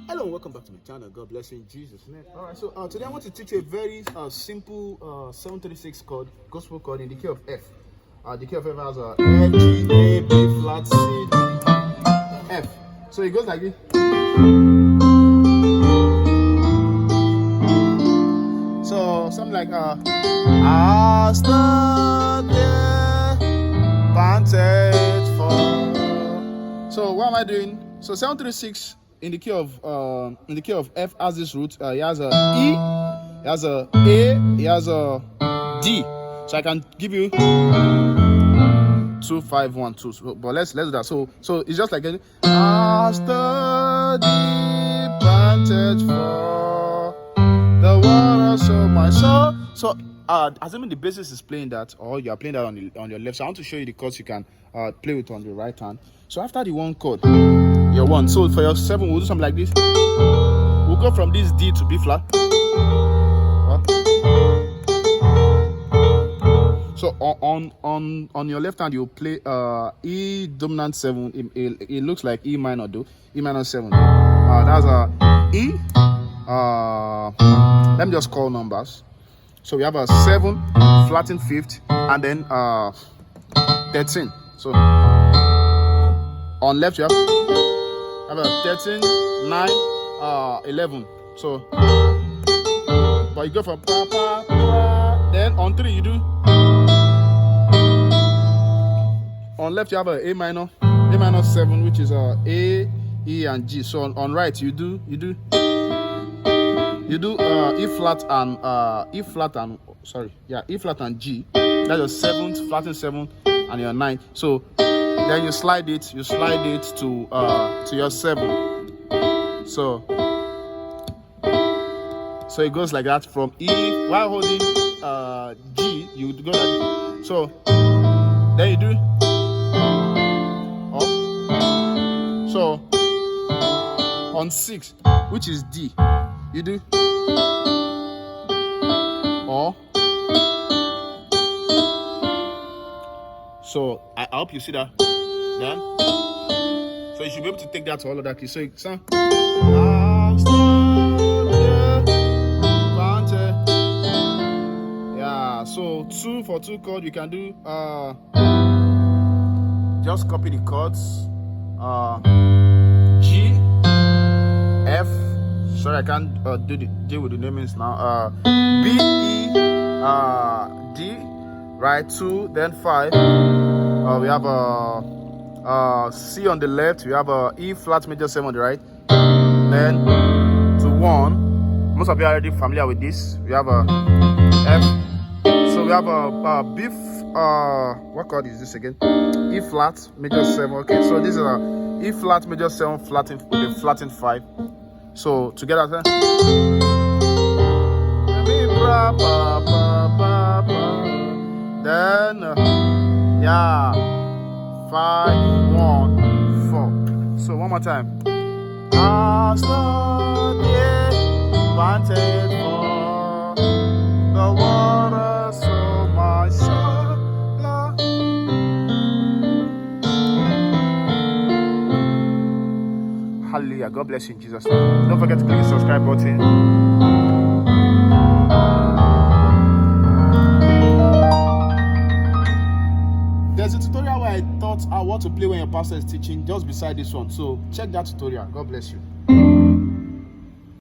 Hello, welcome back to my channel. God bless you in Jesus' name. All right, so today I want to teach you a very simple 736 chord, gospel chord in the key of F. The key of F has a F, G, A, B flat, C, D, F. So it goes like this. So something like I stood there, vantage for. So what am I doing? So 736 in the key of F has this root. He has a E, he has a A, he has a D. So I can give you 2 5 1 2. So, but let's do that. So it's just like I stood deep vantage for the water so my soul. So assuming the bassist is playing that, or you are playing that on your left, so I want to show you the chords you can play with on the right hand. So after the one chord, your one. So for your 7, we'll do something like this. We'll go from this D to B flat. So on your left hand, you'll play E dominant 7. It looks like E minor though. E minor 7. That's E. Let me just call numbers. So we have a 7 flattened 5th, and then 13. So on left you have a 13, 9, 11. So but you go from pa pa pa. Then on 3 you do. On left you have a minor 7, which is A, E, and G. So on right you do E flat and E flat and G. That's your 7th, flattened 7, and your 9th. So then you slide it to your 7. So it goes like that from E while holding G. You go like that. So then you do up. So on 6, which is D, you do or. So I hope you see that. Then so you should be able to take that to all of that key. So you sound yeah. So 2 for 2 chord you can do just copy the chords G, F. Sorry, I can't deal with the namings now. B, E, D, right, 2, then 5. We have a C on the left. We have a E flat major 7 on the right. Then to 1. Most of you are already familiar with this. We have a F. So we have a B. What chord is this again? E flat major 7. Okay, so this is a E flat major 7 flattened with a flattened 5. So together, then yeah, 5 1 4. So one more time. I stood here, vantage for the water, so my soul. Hallelujah. God bless you in Jesus' name. Don't forget to click the subscribe button. There's a tutorial where I taught what to play when your pastor is teaching, just beside this one. So check that tutorial. God bless you.